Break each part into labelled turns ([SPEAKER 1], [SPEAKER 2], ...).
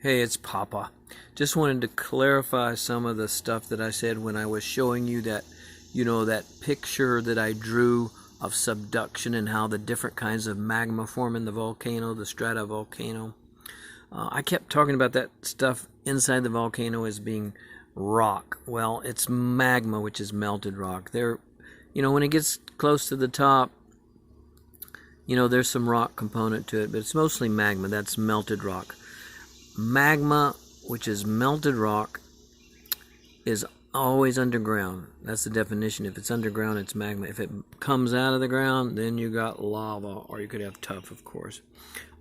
[SPEAKER 1] Hey, it's Papa. Just wanted to clarify some of the stuff that I said when I was showing you that, that picture that I drew of subduction and how the different kinds of magma form in the volcano, the stratovolcano. I kept talking about that stuff inside the volcano as being rock. Well, it's magma, which is melted rock. When it gets close to the top, there's some rock component to it, but it's mostly magma. That's melted rock. Magma, which is melted rock, is always underground. That's the definition. If it's underground, it's magma. If it comes out of the ground, then you got lava, or you could have tuff, of course.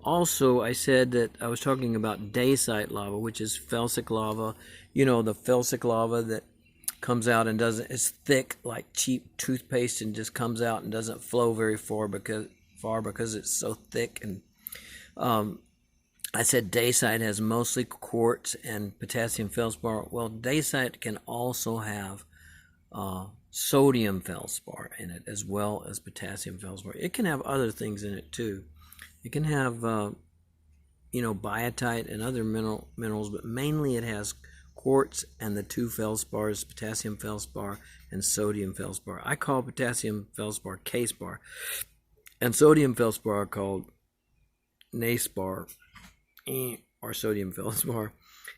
[SPEAKER 1] Also, I said that I was talking about dacite lava, which is felsic lava. The felsic lava that comes out and it's thick like cheap toothpaste and just comes out and doesn't flow very far because it's so thick. And I said dacite has mostly quartz and potassium feldspar. Well, dacite can also have sodium feldspar in it as well as potassium feldspar. It can have other things in it too. It can have, biotite and other minerals, but mainly it has quartz and the two feldspars, potassium feldspar and sodium feldspar. I call potassium feldspar K-spar, and sodium feldspar are called Na-spar, or sodium feldspar.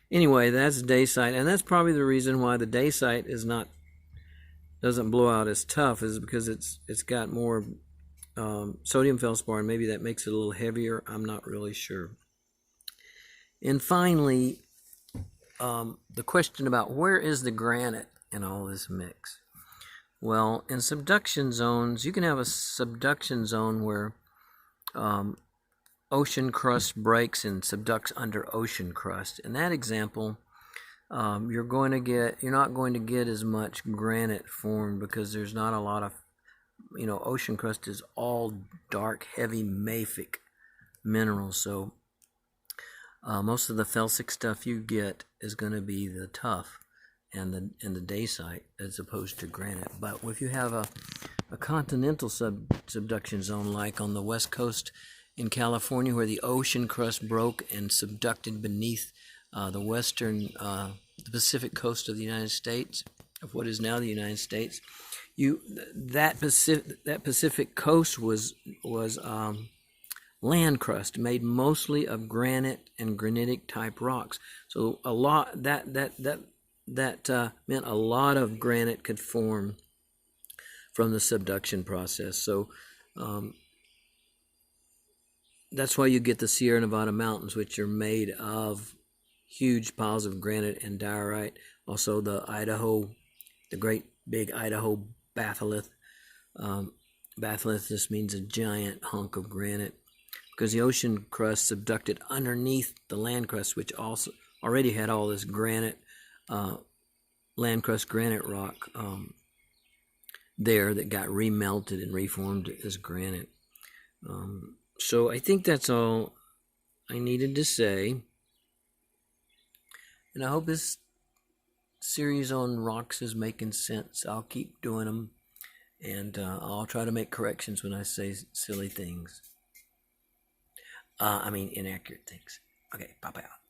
[SPEAKER 1] Anyway, that's dacite, and that's probably the reason why the dacite doesn't blow out as tough, is because it's got more sodium feldspar, and maybe that makes it a little heavier. I'm not really sure. And finally, the question about where is the granite in all this mix? Well, in subduction zones, you can have a subduction zone where ocean crust breaks and subducts under ocean crust. In that example, you're not going to get as much granite formed because there's not a lot of, ocean crust is all dark, heavy, mafic minerals. So most of the felsic stuff you get is going to be the tuff and the dacite as opposed to granite. But if you have a continental subduction zone like on the west coast in California, where the ocean crust broke and subducted beneath the Pacific coast of the United States, of what is now the United States, that Pacific coast was land crust made mostly of granite and granitic type rocks. So a lot that meant a lot of granite could form from the subduction process. So that's why you get the Sierra Nevada mountains, which are made of huge piles of granite and diorite. Also the great big Idaho batholith. Batholith just means a giant hunk of granite, because the ocean crust subducted underneath the land crust, which also already had all this granite, land crust granite rock there that got remelted and reformed as granite. So I think that's all I needed to say. And I hope this series on rocks is making sense. I'll keep doing them, and I'll try to make corrections when I say silly things. Inaccurate things. Okay, pop out.